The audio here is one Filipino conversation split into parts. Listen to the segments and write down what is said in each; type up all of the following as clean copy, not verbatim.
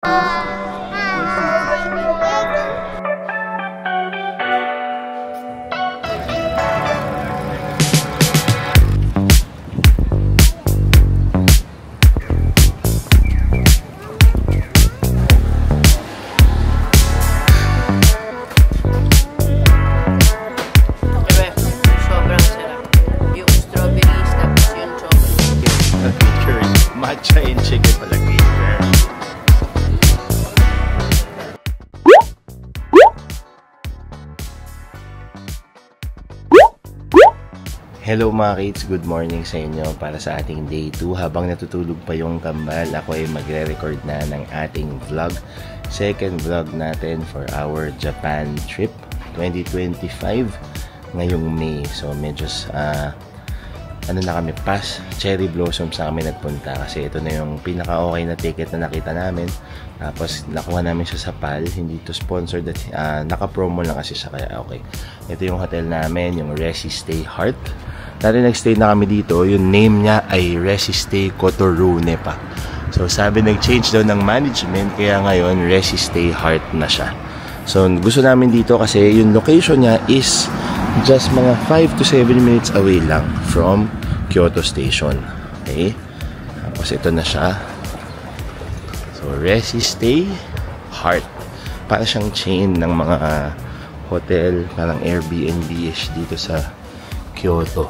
Matcha and chicken palagi. Hello mga kids, good morning sa inyo para sa ating day 2. Habang natutulog pa yung kambal, ako ay magre-record na ng ating vlog. Second vlog natin for our Japan trip 2025 ngayong May. So medyo ano na kami, past cherry blossoms na kami nagpunta kasi ito na yung pinaka-okay na ticket na nakita namin. Tapos nakuha namin siya sa PAL, hindi to sponsored at naka-promo lang kasi siya, kaya okay. Ito yung hotel namin, yung Resistay Heart. Dati nag-stay na kami dito, yung name niya ay Resistay Kotorune pa. So sabi nag-change daw ng management, kaya ngayon Resistay Heart na siya. So gusto namin dito kasi yung location niya is just mga 5 to 7 minutes away lang from Kyoto Station. Okay? Tapos ito na siya. So, Resistay Heart. Para siyang chain ng mga hotel, parang Airbnb-ish dito sa Kyoto.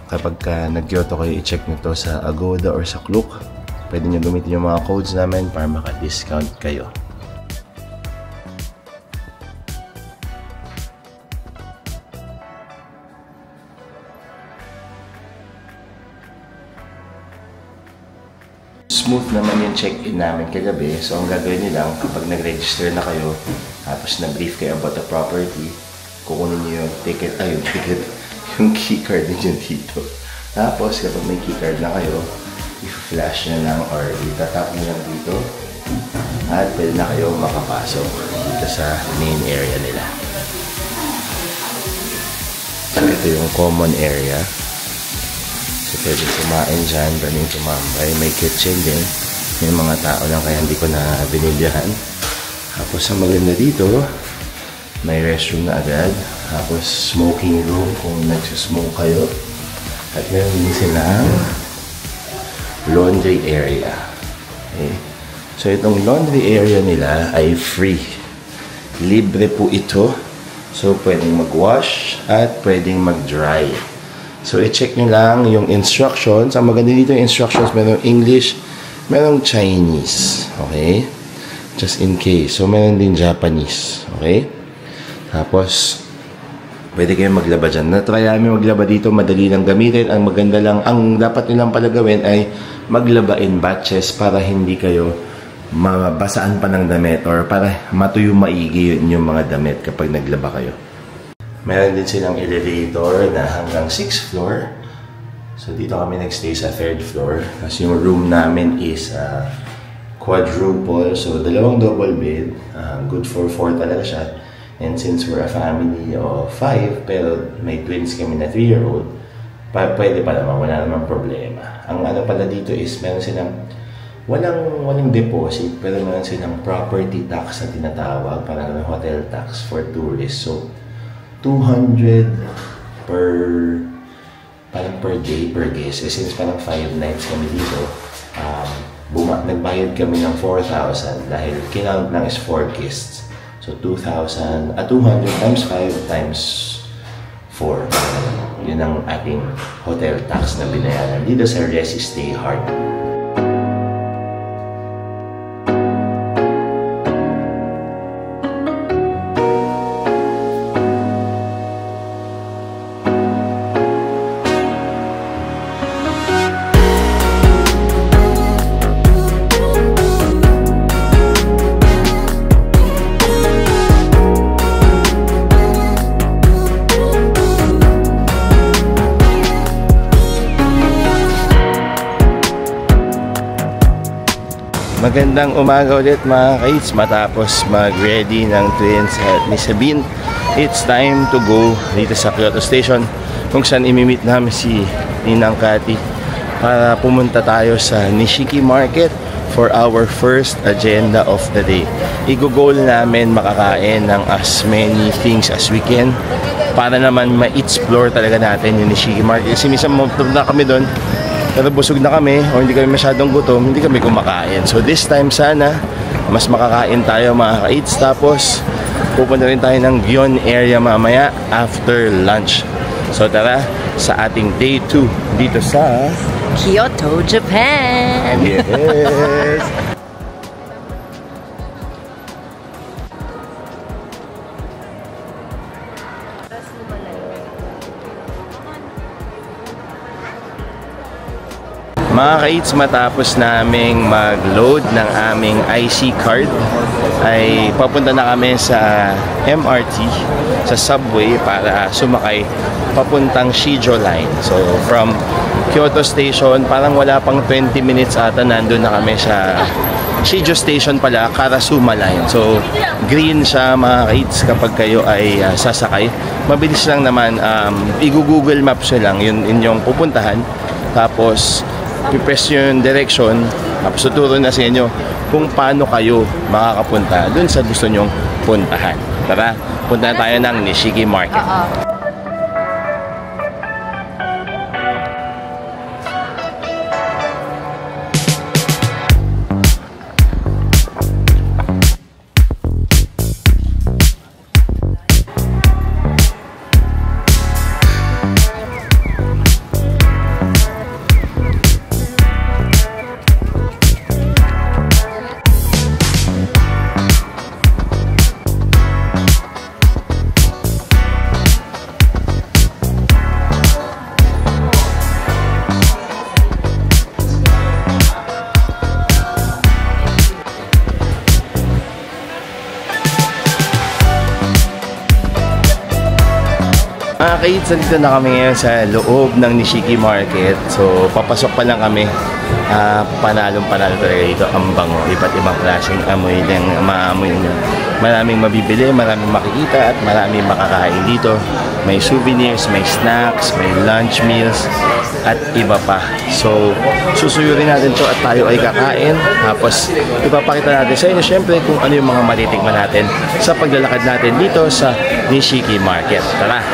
Kapag nag-Kyoto kayo, i-check nyo to sa Agoda or sa Klook. Pwede nyo gamitin yung mga codes namin para maka-discount kayo. Smooth naman yung check-in namin kagabi. So, ang gagawin nyo lang, kapag nag-register na kayo, tapos na-brief kayo about the property, kukunin nyo yung ticket, yung keycard ninyo dito. Tapos, kapag may keycard na kayo, i-flash nyo lang or itatap nyo lang dito, at pwede na kayo makapasok dito sa main area nila. So, ito yung common area. So, pwede kumain dyan, pwede tumambay. May kitchen din. May mga tao lang kaya hindi ko na binilyahan. Tapos, ang maganda dito, may restroom na agad. Tapos, smoking room kung nagsusmoke kayo. At meron din silang laundry area. Okay. So, itong laundry area nila ay free. Libre po ito. So, pwedeng mag-wash at pwedeng mag-dry. So, i-check nyo lang yung instructions. Ang maganda dito yung instructions, merong English, merong Chinese. Okay? Just in case. So, meron din Japanese. Okay? Tapos, pwede kayong maglaba dyan. Na-try namin maglaba dito, madali lang gamitin. Ang maganda lang, ang dapat nilang pala gawin ay maglaba in batches para hindi kayo mabasaan pa ng damit or para matuyo maigi yung mga damit kapag naglaba kayo. Meron din silang elevator na hanggang 6th floor. So, dito kami nagstay sa 3rd floor. Kasi yung room namin is quadruple. So, dalawang double bed. Good for 4 talaga siya. And since we're a family of 5, pero may twins kami na 3-year-old, pwede pa naman, wala naman problema. Ang ano pala dito is meron silang walang deposit, pero meron silang property tax na tinatawag, parang hotel tax for tourists. So, 200 per day, per guest. Since parang 5 nights kami dito, nagbayad kami ng 4,000 dahil kinount lang is 4 guests. So, 200 times 5 times 4. Yun ang ating hotel tax na binayaran dito sa Resistay Heart. Magandang umaga ulit mga kids. Matapos mag-ready ng twins at ni Sabine, it's time to go dito sa Kyoto Station kung saan imimit namin si Ninang Cathy para pumunta tayo sa Nishiki Market for our first agenda of the day. I-goal namin makakain ng as many things as we can para naman ma-explore talaga natin yung Nishiki Market. Kasi minsan na kami doon, pero busog na kami o hindi kami masyadong gutom, hindi kami kumakain. So this time sana, mas makakain tayo mga ka-eats. Tapos, pupunta rin tayo ng Gion area mamaya after lunch. So tara, sa ating day 2 dito sa Kyoto, Japan! Yes! Mga ka-eats, matapos naming mag-load ng aming IC card ay papunta na kami sa MRT, sa subway para sumakay papuntang Shijo Line. So from Kyoto Station, parang wala pang 20 minutes ata nandun na kami sa Shijo Station pala, Karasuma Line. So green siya mga ka-eats kapag kayo ay sasakay. Mabilis lang naman, i-Google Maps nyo lang yun inyong pupuntahan. Tapos pipress yung direction, tapos tuturo na sa inyo kung paano kayo makakapunta dun sa gusto nyong puntahan. Tara, punta na tayo ng Nishiki Market. Mga ka-eats, dito na kami ngayon sa loob ng Nishiki Market. So, papasok pa lang kami. Panalong-panalo talaga dito. Ang bango. Iba't ibang klaseng amoy ng maamoy nyo. Maraming mabibili, maraming makikita, at maraming makakain dito. May souvenirs, may snacks, may lunch meals, at iba pa. So, susuyurin natin to at tayo ay kakain. Tapos, ipapakita natin sa inyo syempre kung ano yung mga matitikman natin sa paglalakad natin dito sa Nishiki Market. Tara!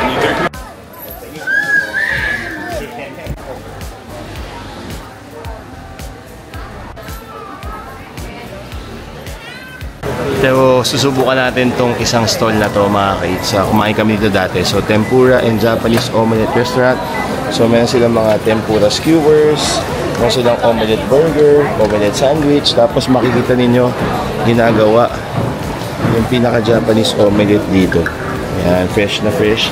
Pero susubukan natin tong isang stall na to mga ka-eats. Kumain kami dito dati. So, Tempura and Japanese Omelette Restaurant. So, meron silang mga tempura skewers, meron silang omelette burger, omelette sandwich. Tapos makikita ninyo ginagawa yung pinaka-Japanese omelette dito. Yan, fresh na fresh.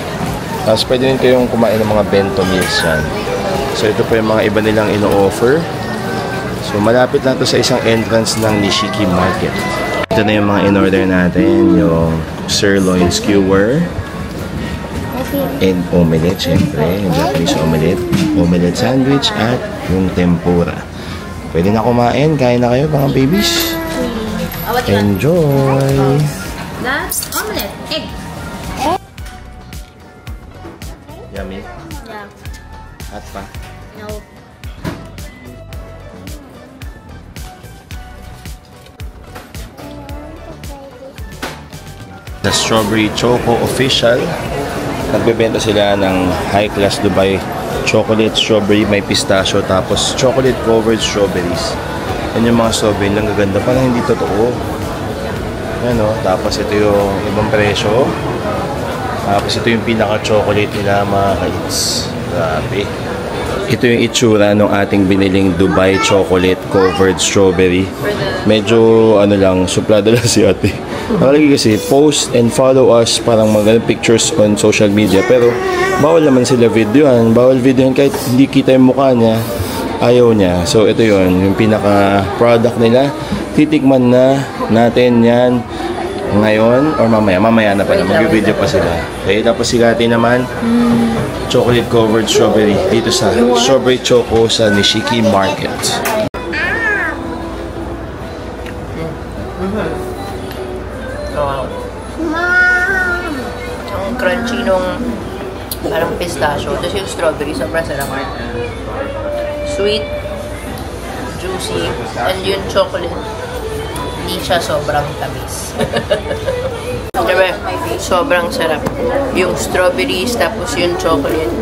Tapos pwede rin kayong kumain ng mga bento meals yan. So, ito pa yung mga iba nilang ino-offer. So, malapit lang to sa isang entrance ng Nishiki Market. Ito na yung mga in-order natin, yung sirloin skewer and omelette, syempre, yung Japanese omelette, omelette sandwich, at yung tempura. Pwede na kumain, kain na kayo mga babies. Enjoy! That's omelette, egg. Yummy? Yeah. Hot pa? No. The Strawberry Choco Official. Nagbebenta sila ng high-class Dubai chocolate strawberry, may pistachio, tapos chocolate covered strawberries. Yan yung mga strawberry lang gaganda, parang hindi totoo. Yan o, tapos ito yung ibang presyo. Tapos ito yung pinaka-chocolate nila mga ka-eats. Grabe. Ito yung itsura ng ating biniling Dubai chocolate covered strawberry. Medyo ano lang, suplado lang si ate. Nakalagay kasi, post and follow us, parang mga pictures on social media. Pero bawal naman sila videohan. Bawal videohan kahit hindi kita yung mukha niya. Ayaw niya. So ito yun, yung pinaka-product nila. Titikman na natin yan ngayon or mamaya. Mamaya na pala, mag-video pa sila. Okay, tapos si Kati naman, chocolate covered strawberry dito sa Strawberry Choco sa Nishiki Market. Ang crunchy nung parang pistachio. Tapos yung strawberry, sobrang sarap. Sweet, juicy. And yung chocolate, hindi siya sobrang tamis. Diba? Sobrang sarap. Yung strawberries, tapos yung chocolate.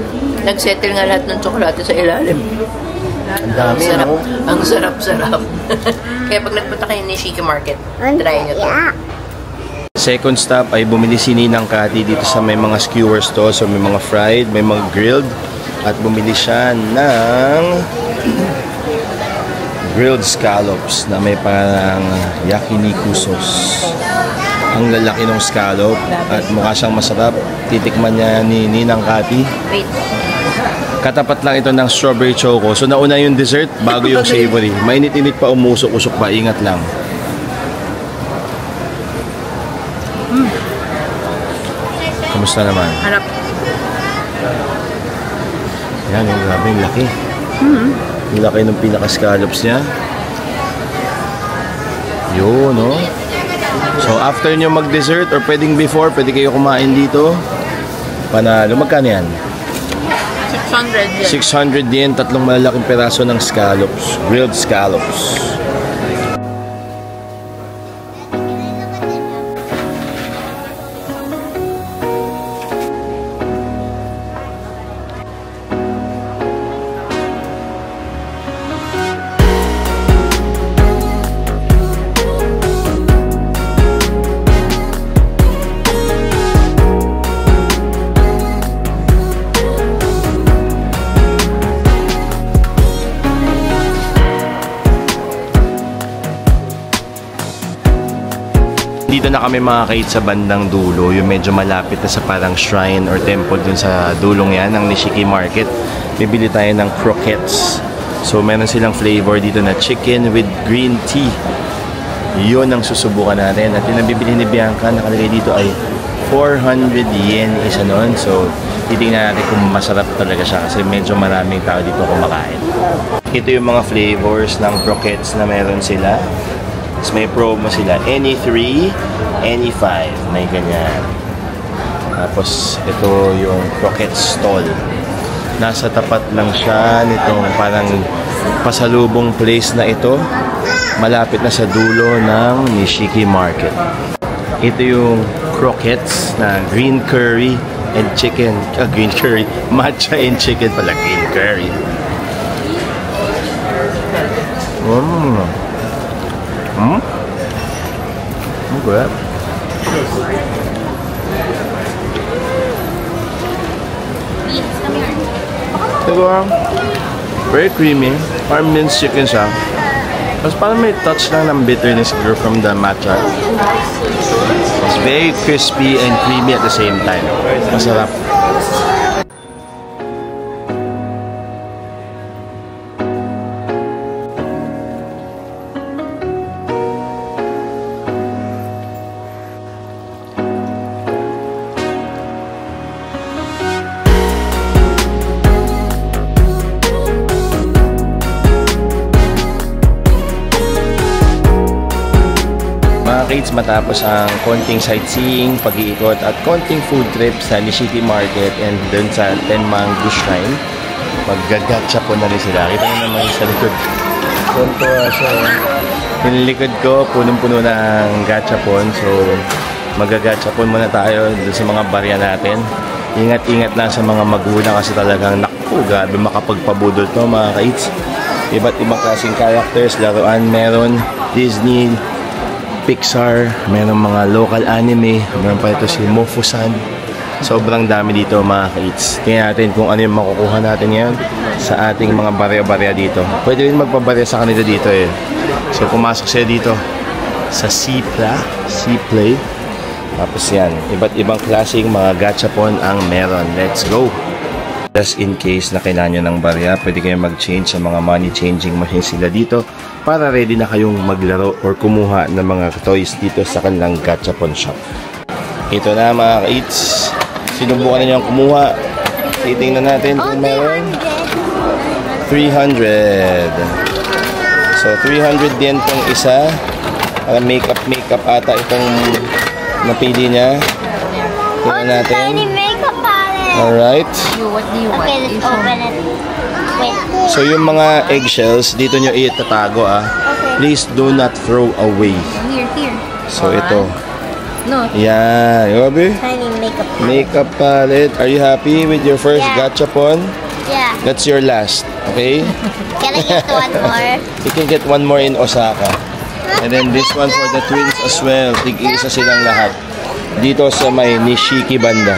Nagsettle nga lahat ng tsokolate sa ilalim. Ang dami, sarap. no? Ang sarap-sarap. Kaya pag nagpunta kayo ni Shiki Market, try nyo to. Second stop ay bumili si Ninang Cathy dito sa may mga skewers to. So may mga fried, may mga grilled. At bumili siya ng grilled scallops na may parang yakiniku sauce. Ang lalaki ng scallop at mukha siyang masarap. Titikman niya ni Ninang Cathy. Wait. Katapat lang ito ng strawberry choco. So nauna yung dessert bago yung savory. Mainit-init pa, umusok-usok pa. Ingat lang. Kamusta naman? Harap. Yan, yung grabe, yung laki. Yung laki ng pinaka-scallops niya. Yun, no? So, after nyo mag-dessert or pwedeng before, pwede kayo kumain dito. Panalo. Magkano yan? 600 yen. 600 yen, tatlong malalaking peraso ng scallops. Grilled scallops. Dito na kami mga kait sa bandang dulo, yung medyo malapit na sa parang shrine or temple dun sa dulong yan ng Nishiki Market. Bibili tayo ng croquettes. So meron silang flavor dito na chicken with green tea. Yun ang susubukan natin. At yung nabibili ni Bianca, nakalagay dito ay 400 yen isa nun. So titingnan natin kung masarap talaga siya kasi medyo maraming tao dito kumakain. Ito yung mga flavors ng croquettes na meron sila. May promo sila. Any 3, any 5. May ganyan. Tapos, ito yung croquette stall. Nasa tapat lang siya nitong parang pasalubong place na ito. Malapit na sa dulo ng Nishiki Market. Ito yung croquettes na green curry and chicken. Green curry. Matcha and chicken pala. Green curry. Good. Diba? Very creamy. Parang minced chicken siya. Tapos parang may touch lang ng bitterness from the matcha. It's very crispy and creamy at the same time. Masarap. Kids, matapos ang konting sightseeing, pag-iikot at konting food trip sa Nishiki Market and dun sa Tenmangu Shrine, mag-gagachapon na rin sila. Kita nyo naman sa likod. Konto siya. Yung likod ko, punong-puno ng gachapon. So, mag-gagachapon muna tayo dun sa mga barya natin. Ingat-ingat lang sa mga magulang kasi talagang naku, gabi makapagpabudol to mga kids. Iba't ibang klaseng characters, laruan, meron Disney, Pixar, mayroong mga local anime, mayroon pa ito si Mofusan. Sobrang dami dito mga kids. Tingnan natin kung ano yung makukuha natin ngayon sa ating mga barya-barya dito. Pwede rin magpabarya sa kanila dito eh. So pumasok siya dito sa Seaplay. Tapos yan, iba't ibang klaseng mga gachapon ang meron. Let's go! Just in case na kailangan nyo ng barya, pwede kayong mag-change sa mga money changing machines sila dito para ready na kayong maglaro or kumuha ng mga toys dito sa kanilang gachapon shop. Ito na mga kids. Sinubukan na nyo ang kumuha. Titingnan natin kung meron. 300. So 300 yen tong isa. Para makeup ata itong napili niya. Tingnan natin. Alright. What do you want? Okay, let's open it. So yung mga eggshells, dito nyo itatago ah. Please do not throw away. Here. So ito. No. Yeah, Yobi? Tiny makeup palette. Makeup palette. Are you happy with your first Yeah. gachapon? Yeah. That's your last, okay? Can I get one more? You can get one more in Osaka. And then this one for the twins as well. Tig-isa silang lahat. Dito sa may Nishiki banda.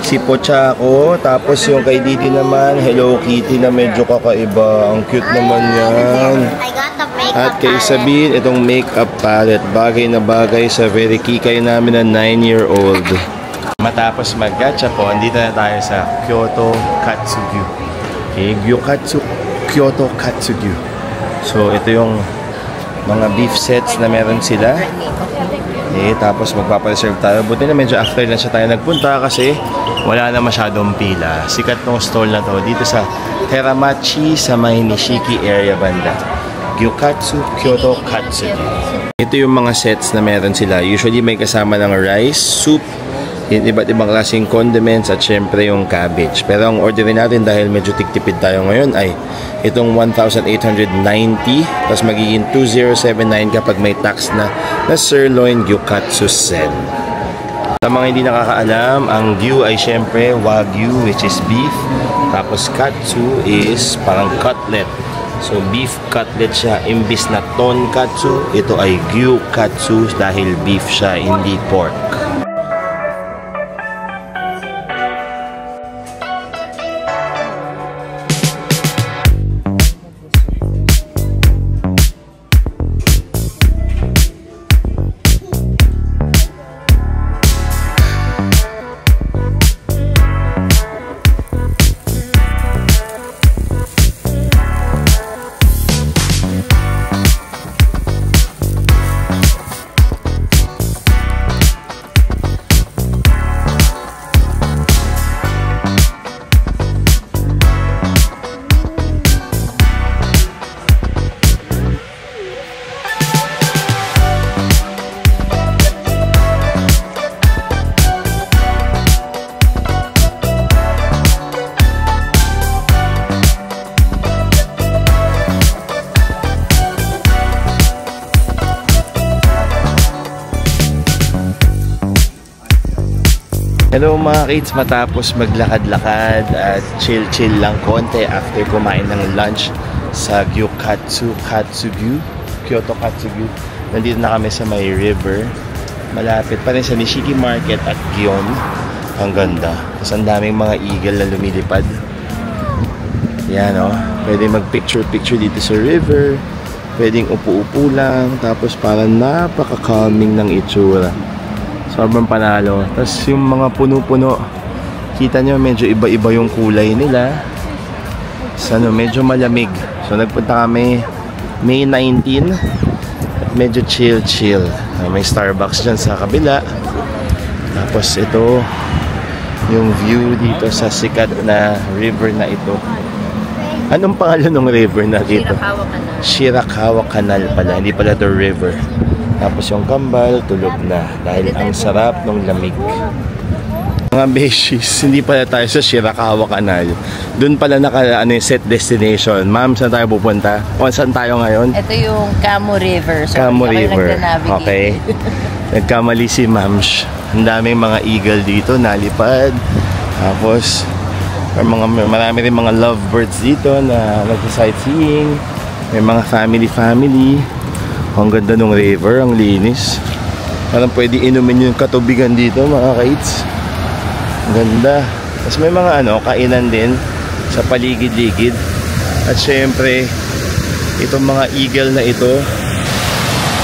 Si Pochako. Tapos yung kay Didi naman, Hello Kitty na medyo kakaiba. Ang cute naman yan. I got the makeup At kay palette. Sabine, itong makeup palette. Bagay na bagay sa very kikay namin na 9-year-old. Matapos mag-gachapon, dito na tayo sa Kyoto Katsugyu. Okay, Kyoto Katsugyu. So, ito yung mga beef sets na meron sila. Okay, tapos magpapareserve tayo. Buti na medyo after na siya tayo nagpunta kasi wala na masyadong pila. Sikat tong stall na to dito sa Teramachi sa may Nishiki area banda. Gyukatsu Kyoto Katsugi. Ito yung mga sets na meron sila. Usually may kasama ng rice, soup, iba't ibang klaseng condiments at syempre yung cabbage. Pero ang orderin natin dahil medyo tiktipid tayo ngayon ay itong 1,890 tapos magiging 2,079 kapag may tax na sirloin gyukatsu sen. Sa mga hindi nakakaalam, ang gyu ay syempre wagyu which is beef. Tapos katsu is parang cutlet. So beef cutlet siya. Imbis na tonkatsu, ito ay gyukatsu dahil beef siya, hindi pork. Hello mga kids, matapos maglakad-lakad at chill-chill lang konti after kumain ng lunch sa Kyoto Katsugyu. Nandito na kami sa may river. Malapit pa rin sa Nishiki Market at Gion. Ang ganda. Tapos ang daming mga eagle na lumilipad. Yan o. Pwede mag-picture-picture dito sa river. Pwedeng upo-upo lang. Tapos parang napaka-calming ng itsura. Sobrang panalo. Tapos yung mga puno-puno, kita nyo medyo iba-iba yung kulay nila. So, medyo malamig. So nagpunta kami May 19. At medyo chill-chill. May Starbucks dyan sa kabila. Tapos ito yung view dito sa sikat na river na ito. Anong pangalan ng river na dito? Shirakawa Canal pala. Hindi pala the river. Tapos yung kambal, tulog na. Dahil ang sarap ng lamig. Mga beshies, hindi pala tayo sa Shirakawa Canal. Doon pala set destination. Ma'am, saan tayo pupunta? O saan tayo ngayon? Ito yung Kamo River. So, Kamo River. Okay. Nagkamali si Ma'ams. Ang daming mga eagle dito, nalipad. Tapos, marami rin mga lovebirds dito na nag-sightseeing. May mga family. Ang ganda ng river, ang linis. Parang pwede inumin yung katubigan dito mga kids. Ang ganda. Tapos may mga kainan din sa paligid-ligid. At syempre, itong mga eagle na ito.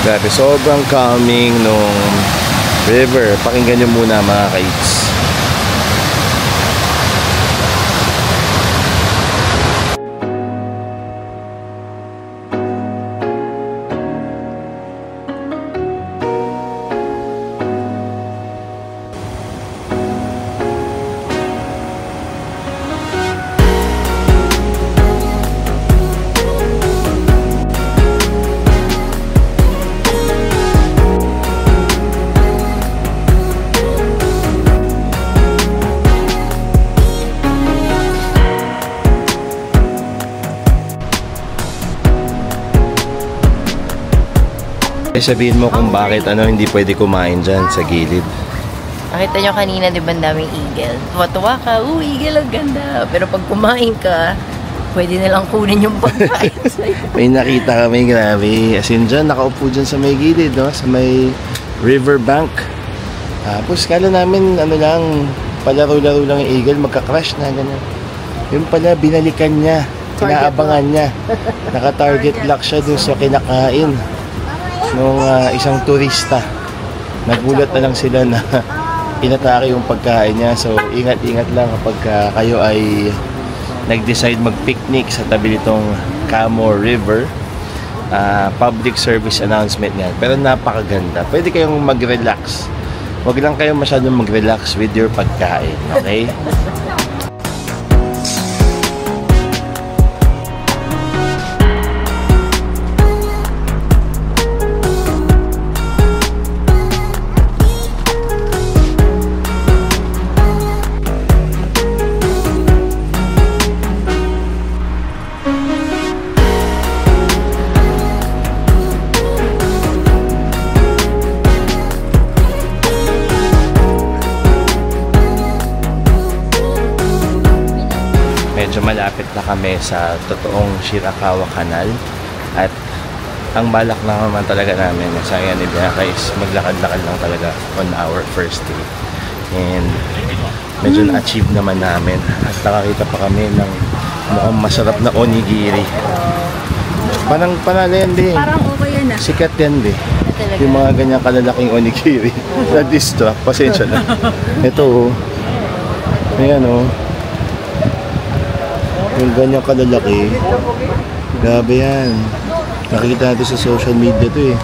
Grabe, sobrang calming nung river. Pakinggan nyo muna mga kids. Sabihin mo kung bakit hindi pwede kumain dyan sa gilid. Nakita nyo kanina, di ba, ang daming eagle? Tuwa-tuwa ka, eagle, ang ganda. Pero pag kumain ka, pwede nilang kunin yung pagkain sa'yo. May nakita kami, grabe. As in dyan, nakaupo dyan sa may gilid, no? Sa may riverbank. Tapos kala namin, palaro-laro lang yung eagle, magka-crash na, gano'n. Yung pala, binalikan niya. Tinaabangan niya. Naka-target lock siya dun sa kinakain nung isang turista. Nagulat na lang sila na inatake yung pagkain niya. So, ingat-ingat lang kapag kayo ay nag-decide mag-picnic sa tabi nitong Camor River. Public service announcement yan. Pero napakaganda. Pwede kayong mag-relax. Huwag lang kayo masyadong mag-relax with your pagkain. Okay? Medyo malapit na kami sa totoong Shirakawa Canal at ang balak lang naman talaga namin sa yan ni Bianca is maglakad-lakad lang talaga on our first day, and medyo na-achieve naman namin at nakakita pa kami ng mukhang masarap na onigiri. Parang panalo yan din. Parang okay yan ah. Sikat yan din. Yung mga ganyang kalalaking onigiri. Na-distract. Pasensya na. Ito ayan yung ganyang kalalaki. Grabe yan. Nakikita natin sa social media to eh.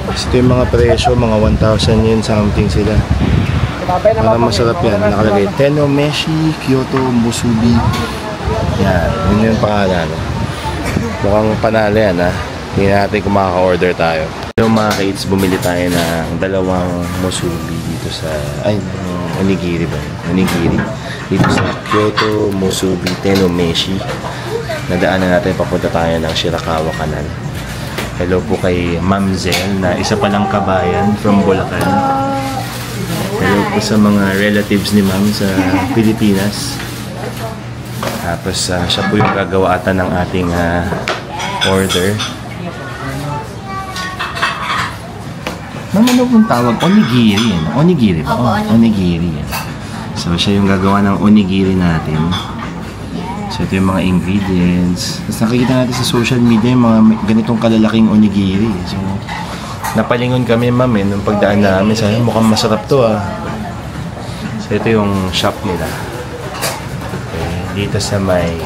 Ito yung mga presyo, mga 1,000 yen something sila. Parang masarap yan. Nakalagay Tenomeshi Kyoto Musubi. Yan. Yun yung pangalan. Mukhang panalo yan ha. Tingnan natin kung makaka-order tayo. Yung mga kids, bumili tayo ng 2 musubi dito sa onigiri ba? Onigiri. Dito sa Kyoto Musubi Tenomeshi. Nadaanan natin, papunta tayo ng Shirakawa Canal. Hello po kay Ma'am Zel na isa palang kabayan from Bulacan. Hello po sa mga relatives ni Ma'am sa Pilipinas. Tapos siya po yung gagawa ata ng ating order. Ma'am, ano pong tawag? Onigiri yan. Onigiri ba? Onigiri yan. So, siya yung gagawa ng onigiri natin. So, ito yung mga ingredients. Tapos nakikita natin sa social media yung mga ganitong kalalaking onigiri. So, napalingon kami, ma'am, nung pagdaan namin. Sabi, mukhang masarap to, So, ito yung shop nila. Okay, dito sa may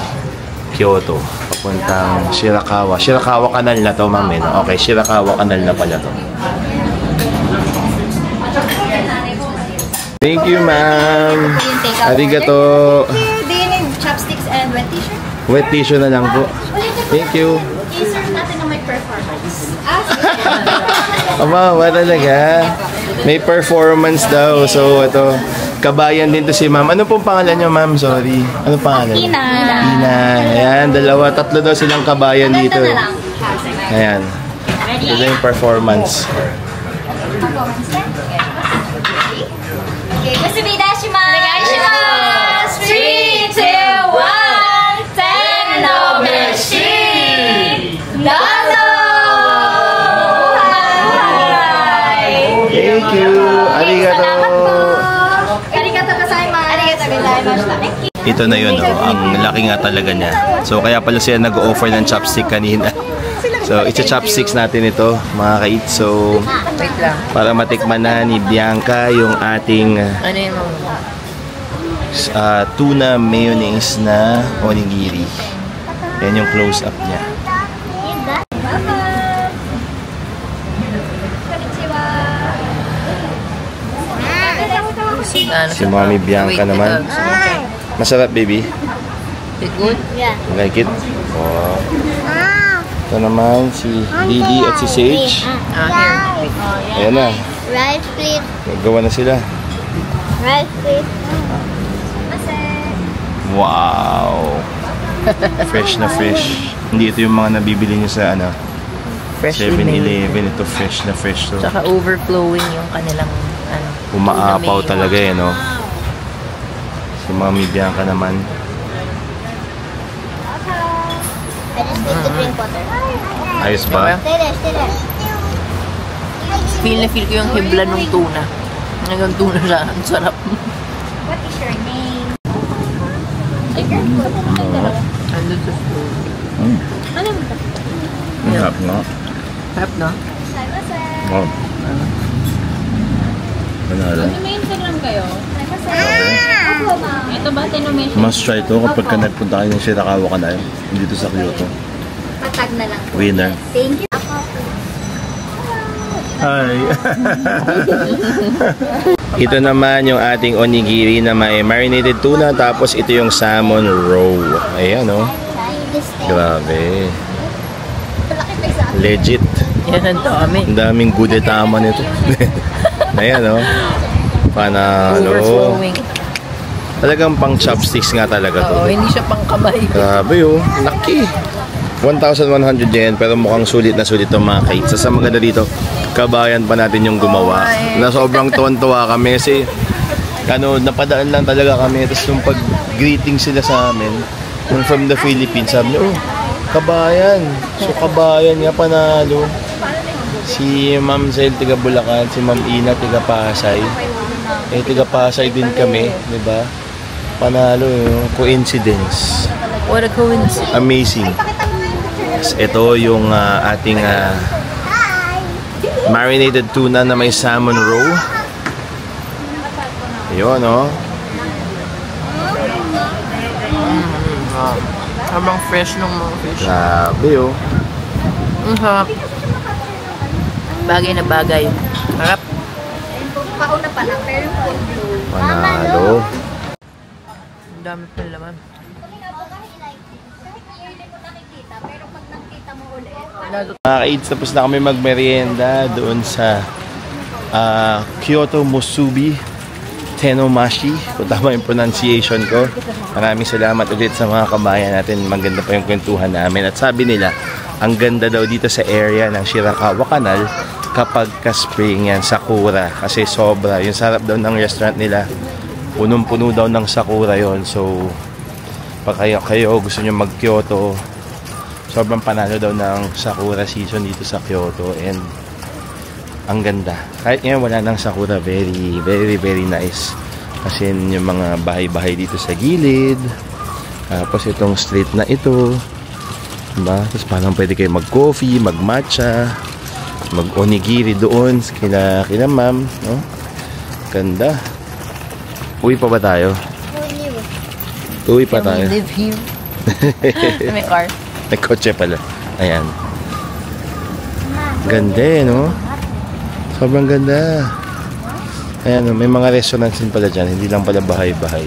Kyoto. Papuntang Shirakawa. Shirakawa Canal na to, ma'am. Okay, Shirakawa Canal na pala to. Thank you, ma'am. Arigato. Do you need chopsticks and wet tissue? Wet tissue na lang po. Thank you. I-serve natin na may performance. Aba, talaga. May performance daw. So, ito. Kabayan din to si ma'am. Ano pong pangalan niyo, ma'am? Sorry. Ano pangalan? Ina. Ina. Ayan, 2, 3 daw silang kabayan dito. Ayan. Ito na yung performance. Three, two, one. Tenomeshi. Thank you. Arigato. Arigato gozaimasu. Arigato gozaimasu. Ito na yun, ang laki nga talaga niya. So, kaya pala siya nag-offer ng chopstick kanina. So, chopsticks natin ito, mga ka-eat. So, Wait lang. para matikman na ni Bianca yung ating Ano yun mo? tuna mayonnaise na onigiri. Yan yung close-up niya. Si Mami Bianca naman. Masarap, baby. Is it good? Yeah. You like it? Oh. Ito naman si Didi at si Sage. Here. Ayan na. Rice plate. Gawa na sila. Rice plate. Wow! Fresh na fresh. Hindi ito yung mga nabibili nyo sa freshly made. 7-Eleven, ito fresh na fresh to. Tsaka overflowing yung kanilang Umaapaw talaga eh, no? Si Mami Bianca naman. I just need to drink water. Ayos ba? Stay there, stay there. Feel na feel ko yung hibla ng tuna. Hanggang tuna siya. Ang sarap. What is your name? Andun sa food. Ano mo ito? Sarap, no? Sarap, no? Oh. Banala. May Instagram kayo? Ako ba? Ito ba? Tinomention? Must try to kapag ka nagpunta kayo ng Shirakawa Canal. Dito sa Kyoto. Patag na lang. Winner. Thank you. Hi! Ito naman yung ating onigiri na may marinated tuna, tapos ito yung salmon roe. Ayan, oh. Grabe. Legit. Yan ang dami. Ang daming gudetama nito. Ayan, oh. Panalo. Overflowing. Talagang pang chopsticks nga talaga to. Oo, hindi siya pang kamay. Grabe, oh. Laki. 1,100 yen, pero mukhang sulit na sulit itong mga kites. Sa maganda dito, kabayan pa natin yung gumawa. Na sobrang tuwan-tuwa kami kasi napadaan lang talaga kami. Tapos yung pag-greeting sila sa amin, yung from the Philippines, sabi niya, oh, kabayan. So kabayan nga, panalo. Si Ma'am Zel, tiga Bulacan, si Ma'am Ina, tiga Pasay. Tiga Pasay din kami, di ba? Panalo, coincidence. What a coincidence. Amazing. Ito yung ating marinated tuna na may salmon roe. Yun, no? Habang fresh nung mga fish. Grabe, oh. Ang sarap. Bagay na bagay. Harap. Pauna pa lang, pero yung blue. Panalo. Ang dami pa laman. Mga ka-aids, tapos na kami magmerienda doon sa Kyoto Musubi Tenomashi, kung tama yung pronunciation ko. Maraming salamat ulit sa mga kabayan natin. Maganda pa yung kwentuhan namin. At sabi nila, ang ganda daw dito sa area ng Shirakawa Canal kapag ka-spring yan, sakura. Kasi sobra. Yung sarap daw ng restaurant nila, punong-puno daw ng sakura yon. So, pag kayo gusto nyo mag-Kyoto, sobrang panalo daw ng sakura season dito sa Kyoto, and ang ganda. Kahit ngayon wala ng sakura, very, very, very nice. Kasi yung mga bahay-bahay dito sa gilid. Tapos itong street na ito. Diba? Tapos parang pwede kayo mag-coffee, mag-matcha, mag-onigiri doon kila ma'am. No? Ganda. Uwi pa ba tayo? Uwi pa tayo. Can we live here? May car. May kotse pala. Ayan. Ganda eh, no? Sobrang ganda. Ayan, may mga restaurants din pala dyan. Hindi lang pala bahay-bahay.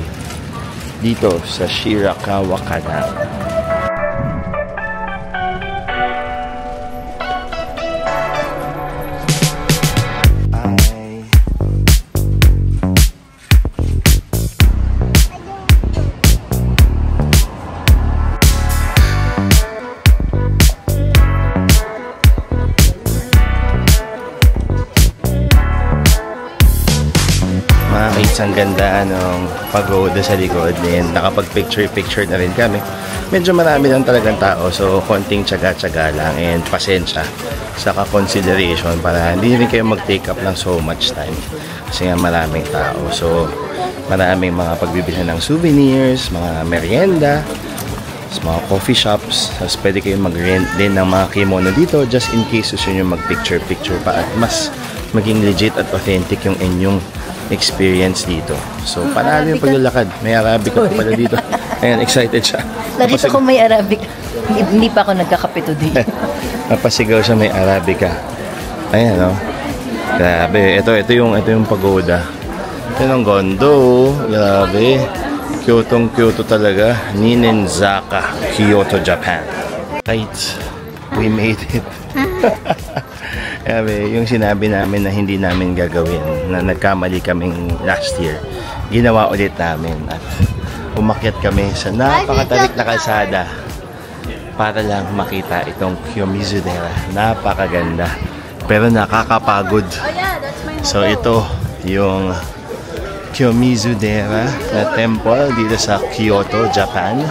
Dito sa Shirakawa Canal. Ang ganda ng pagoda sa likod, din nakapag-picture na rin kami. Medyo marami lang talagang tao, so konting tsaga-tsaga lang and pasensya saka consideration para hindi rin kayo mag-take up ng so much time kasi nga maraming tao. So maraming mga pagbibilhan ng souvenirs, mga merienda, mga coffee shops. Tapos pwede kayo mag-rent din ng mga kimono dito just in case gusto nyo mag-picture pa at mas maging legit at authentic yung inyong experience dito. So, panalo yung paglalakad. May Arabica pa pala dito. Ayan, excited siya. Narito ko may Arabica. Hindi pa ako nagkakape today. Napasigaw siya may Arabica. Ayan, no? Grabe. Ito yung pagoda. Ito yung gondo. Grabe. Kyoto talaga. Ninenzaka, Kyoto, Japan. Right. We made it. Grabe, yung sinabi namin na hindi namin gagawin, na nagkamali kaming last year, ginawa ulit namin at umakyat kami sa napakatarik na kalsada. para lang makita itong Kiyomizu-dera. Napakaganda. Pero nakakapagod. So ito yung Kiyomizu-dera na temple dito sa Kyoto, Japan.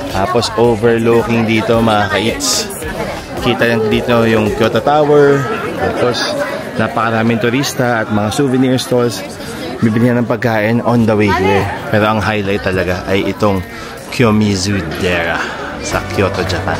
Tapos overlooking dito mga ka-eats. Kita lang dito yung Kyoto Tower. Tapos napakaraming turista at mga souvenir stalls. Bibili ng pagkain on the way here. Pero ang highlight talaga ay itong Kiyomizu-dera sa Kyoto, Japan.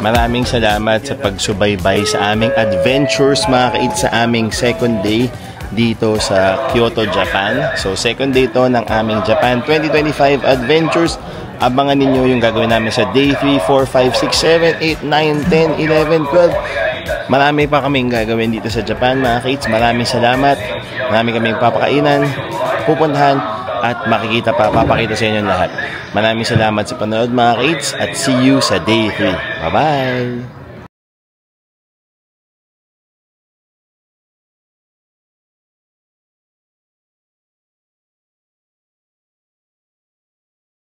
Maraming salamat sa pagsubaybay sa aming adventures mga ka-eats sa aming second day dito sa Kyoto, Japan. So second day to ng aming Japan 2025 adventures. Abangan ninyo yung gagawin namin sa day 3, 4, 5, 6, 7, 8, 9, 10, 11, 12. Marami pa kaming gagawin dito sa Japan mga ka-eats. Maraming salamat. Marami kaming papakainan, pupuntahan at papakita sa inyo lahat. Maraming salamat sa panonood mga ka-eats at see you sa day 3. Bye-bye!